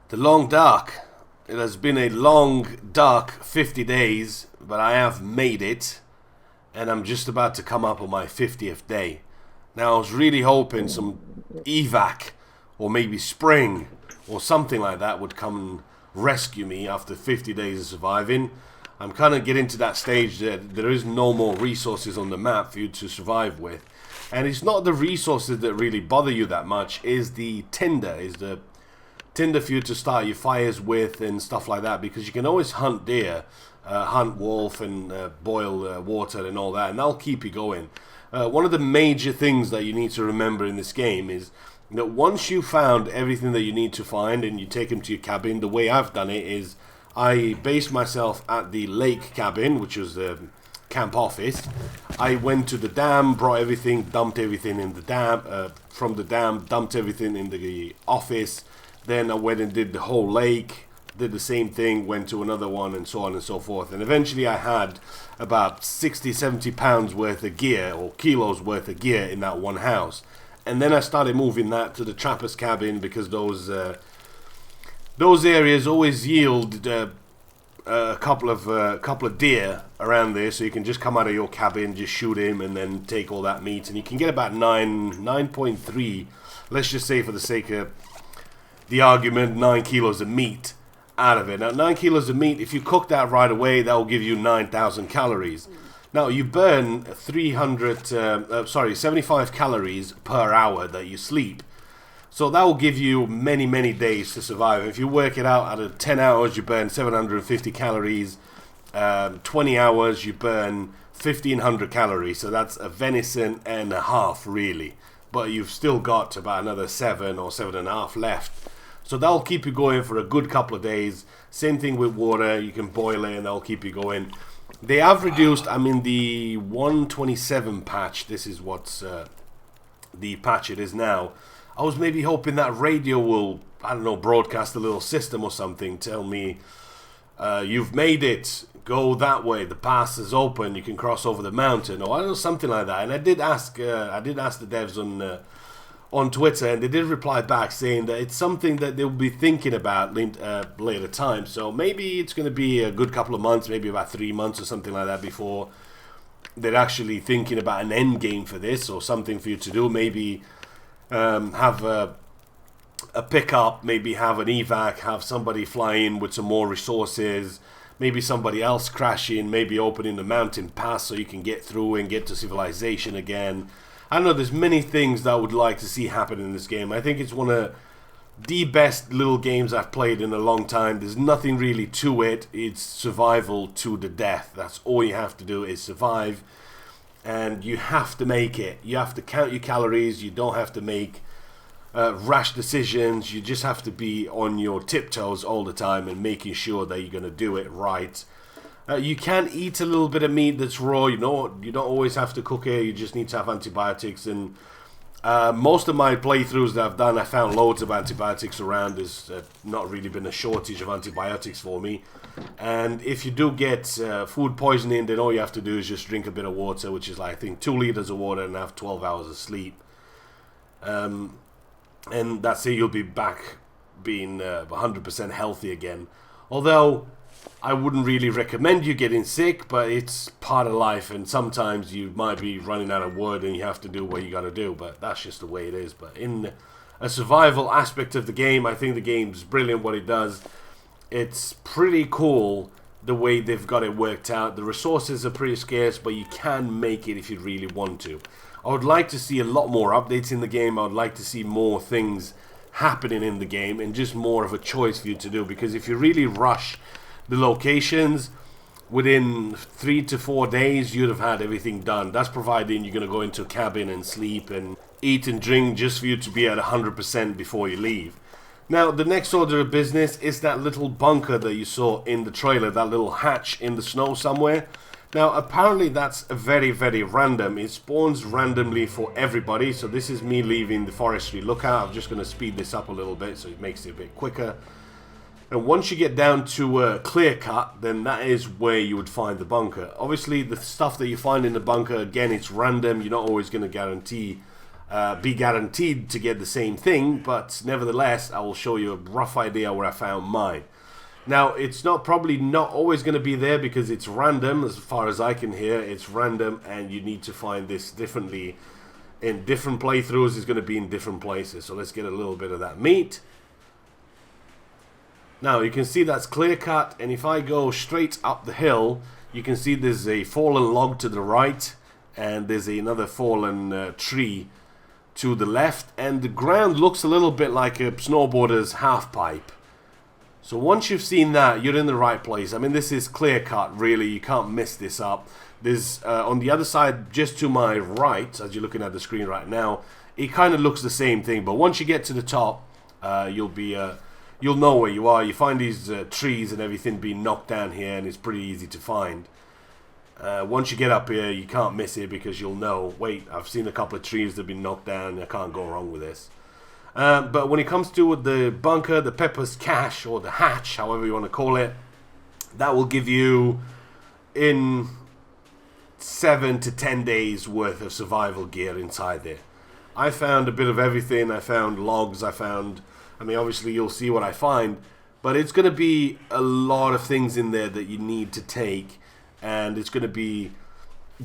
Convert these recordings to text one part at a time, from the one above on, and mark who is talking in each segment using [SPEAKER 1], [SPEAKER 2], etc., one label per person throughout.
[SPEAKER 1] The long dark. It has been a long, dark 50 days, but I have made it, and I'm just about to come up on my 50th day. Now, I was really hoping some evac, or maybe spring, or something like that would come and rescue me after 50 days of surviving. I'm kind of getting to that stage that there is no more resources on the map for you to survive with. And it's not the resources that really bother you that much, is the tinder, for you to start your fires with and stuff like that, because you can always hunt deer, hunt wolf and boil water and all that, and that'll keep you going. One of the major things that you need to remember in this game is that once you found everything that you need to find and you take them to your cabin, the way I've done it is I based myself at the lake cabin, which was the camp office. I went to the dam, brought everything, dumped everything in the dam, from the dam, dumped everything in the office. Then I went and did the whole lake, did the same thing, went to another one, and so on and so forth. And eventually I had about 60, 70 pounds worth of gear, or kilos worth of gear in that one house. And then I started moving that to the trapper's cabin, because those areas always yield a couple of deer around there, so you can just come out of your cabin, just shoot him, and then take all that meat. And you can get about 9.3, let's just say for the sake of the argument, 9 kilos of meat out of it. Now, 9 kilos of meat, if you cook that right away, that will give you 9,000 calories. Now, you burn 75 calories per hour that you sleep. So that will give you many, many days to survive. If you work it out, out of 10 hours, you burn 750 calories. 20 hours, you burn 1,500 calories. So that's a venison and a half, really. But you've still got about another 7 or 7.5 left. So that'll keep you going for a good couple of days. Same thing with water. You can boil it and that'll keep you going. They have reduced, I'm in the 127 patch. This is what's the patch it is now. I was maybe hoping that radio will, I don't know, broadcast a little system or something. Tell me, you've made it. Go that way. The pass is open. You can cross over the mountain, or I don't know, something like that. And I did ask the devs on Twitter, and they did reply back saying that it's something that they'll be thinking about later time. So maybe it's going to be a good couple of months, maybe about 3 months or something like that, before they're actually thinking about an end game for this, or something for you to do. Maybe have a pickup, maybe have an evac, have somebody fly in with some more resources, maybe somebody else crash in, maybe opening the mountain pass so you can get through and get to civilization again. I don't know, there's many things that I would like to see happen in this game. I think it's one of the best little games I've played in a long time. There's nothing really to it. It's survival to the death. That's all you have to do is survive. And you have to make it. You have to count your calories. You don't have to make rash decisions. You just have to be on your tiptoes all the time and making sure that you're going to do it right. You can eat a little bit of meat that's raw. You don't always have to cook it. You just need to have antibiotics. And most of my playthroughs that I've done, I found loads of antibiotics around. There's not really been a shortage of antibiotics for me. And if you do get food poisoning, then all you have to do is just drink a bit of water, which is like, I think 2 liters of water, and have 12 hours of sleep. And that's it. You'll be back being 100% healthy again. Although I wouldn't really recommend you getting sick, but it's part of life, and sometimes you might be running out of wood and you have to do what you got to do, but that's just the way it is. But in a survival aspect of the game, I think the game's brilliant what it does. It's pretty cool the way they've got it worked out. The resources are pretty scarce, but you can make it if you really want to. I would like to see a lot more updates in the game. I would like to see more things happening in the game and just more of a choice for you to do, because if you really rush the locations, within 3 to 4 days you'd have had everything done. That's providing you're going to go into a cabin and sleep and eat and drink just for you to be at 100% before you leave. Now, the next order of business is that little bunker that you saw in the trailer, that little hatch in the snow somewhere. Now, apparently that's very, very random. It spawns randomly for everybody. So this is me leaving the forestry lookout. I'm just going to speed this up a little bit so it makes it a bit quicker. And once you get down to clearcut, then that is where you would find the bunker. Obviously, the stuff that you find in the bunker, again, it's random. You're not always going to guarantee be guaranteed to get the same thing, but nevertheless I will show you a rough idea where I found mine. Now it's probably not always going to be there because it's random. As far as I can hear, it's random, and you need to find this differently in different playthroughs. It's going to be in different places. So let's get a little bit of that meat. Now you can see that's clear cut, and if I go straight up the hill, you can see there's a fallen log to the right, and there's another fallen tree to the left, and the ground looks a little bit like a snowboarder's half pipe. So once you've seen that, you're in the right place. I mean, this is clear cut, really. You can't mess this up. There's on the other side, just to my right, as you're looking at the screen right now, it kind of looks the same thing. But once you get to the top, you'll know where you are. You find these trees and everything being knocked down here, and it's pretty easy to find. Once you get up here, you can't miss it because you'll know, wait, I've seen a couple of trees that have been knocked down. I can't go wrong with this. But when it comes to the bunker, the Pepper's cache, or the hatch, however you want to call it, that will give you in 7 to 10 days worth of survival gear inside there. I found a bit of everything. I found logs. I mean, obviously you'll see what I find, but it's going to be a lot of things in there that you need to take, and it's going to be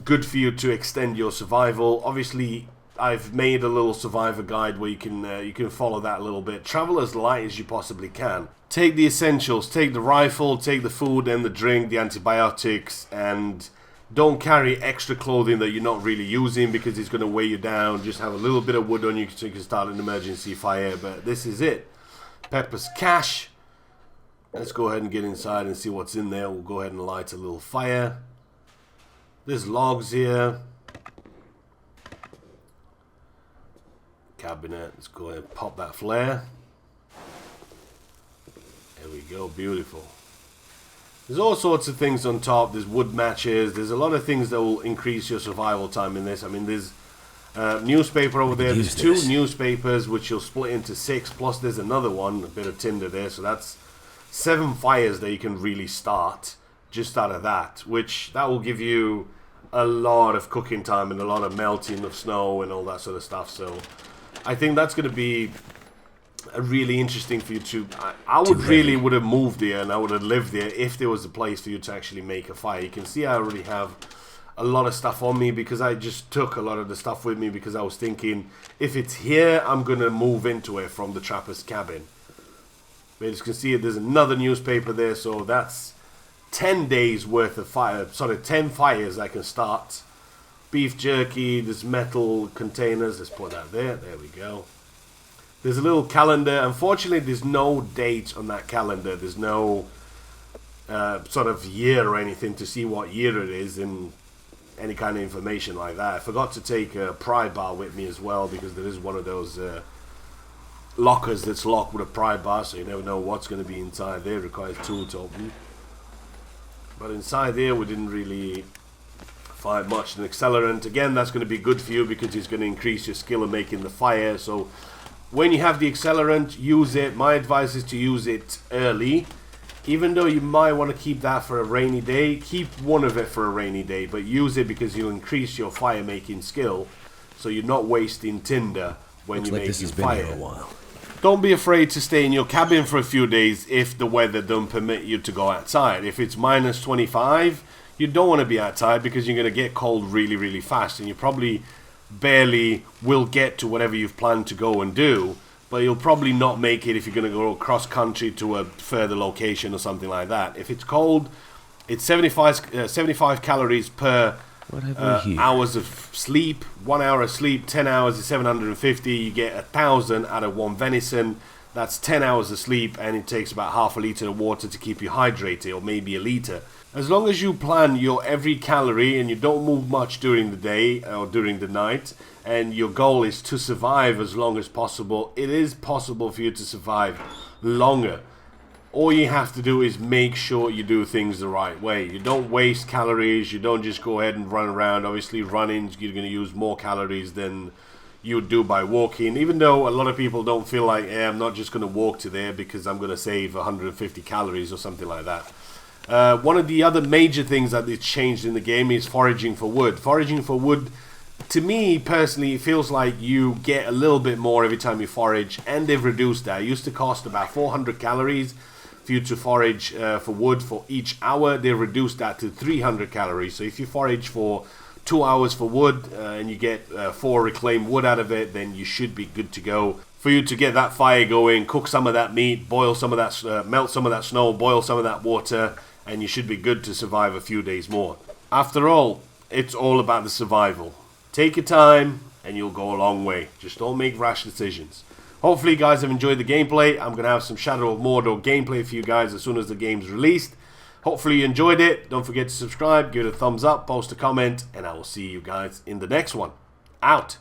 [SPEAKER 1] good for you to extend your survival. Obviously, I've made a little survivor guide where you can follow that a little bit. Travel as light as you possibly can. Take the essentials, take the rifle, take the food and the drink, the antibiotics, and don't carry extra clothing that you're not really using because it's going to weigh you down. Just have a little bit of wood on you so you can start an emergency fire. But this is it. Pepper's cache. Let's go ahead and get inside and see what's in there. We'll go ahead and light a little fire. There's logs here. Cabinet. Let's go ahead and pop that flare. There we go. Beautiful. There's all sorts of things on top. There's wood matches. There's a lot of things that will increase your survival time in this. I mean, there's newspaper over there. There's 2 newspapers which you'll split into 6. Plus there's another one, a bit of tinder there. So that's 7 fires that you can really start just out of that. Which that will give you a lot of cooking time and a lot of melting of snow and all that sort of stuff. So I think that's going to be really interesting for you to. I would have moved there and I would have lived there if there was a place for you to actually make a fire. You can see I already have a lot of stuff on me because I just took a lot of the stuff with me because I was thinking if it's here, I'm going to move into it from the trapper's cabin. But as you can see, there's another newspaper there, so that's 10 days worth of fire. Sorry, 10 fires I can start. Beef jerky, there's metal containers. Let's put that there. There we go. There's a little calendar. Unfortunately, there's no date on that calendar. There's no sort of year or anything to see what year it is and any kind of information like that. I forgot to take a pry bar with me as well because there is one of those lockers that's locked with a pry bar, so you never know what's going to be inside there. It requires a tool to open. But inside there, we didn't really find much. An accelerant, again, that's going to be good for you because it's going to increase your skill of making the fire. So when you have the accelerant, use it. My advice is to use it early. Even though you might want to keep that for a rainy day, keep one of it for a rainy day, but use it because you increase your fire making skill, so you're not wasting tinder when you're making fire. Been here a while. Don't be afraid to stay in your cabin for a few days if the weather don't permit you to go outside. If it's minus 25, you don't want to be outside because you're going to get cold really, really fast, and you probably barely will get to whatever you've planned to go and do, but you'll probably not make it if you're going to go cross country to a further location or something like that. If it's cold, it's 75 calories per hours of sleep. 1 hour of sleep, 10 hours is 750. You get 1,000 out of 1 venison. That's 10 hours of sleep, and it takes about half a liter of water to keep you hydrated, or maybe a liter. As long as you plan your every calorie and you don't move much during the day or during the night, and your goal is to survive as long as possible, it is possible for you to survive longer. All you have to do is make sure you do things the right way. You don't waste calories. You don't just go ahead and run around. Obviously, running, you're going to use more calories than you would do by walking. Even though a lot of people don't feel like, I'm not just going to walk to there because I'm going to save 150 calories or something like that. One of the other major things that is changed in the game is foraging for wood. Foraging for wood to me personally, it feels like you get a little bit more every time you forage, and they've reduced that. It used to cost about 400 calories for you to forage for wood for each hour. They've reduced that to 300 calories. So if you forage for 2 hours for wood and you get 4 reclaimed wood out of it, then you should be good to go. For you to get that fire going, cook some of that meat, boil some of that, melt some of that snow, boil some of that water, and you should be good to survive a few days more. After all, it's all about the survival. Take your time and you'll go a long way. Just don't make rash decisions. Hopefully you guys have enjoyed the gameplay. I'm going to have some Shadow of Mordor gameplay for you guys as soon as the game's released. Hopefully you enjoyed it. Don't forget to subscribe, give it a thumbs up, post a comment, and I will see you guys in the next one. Out.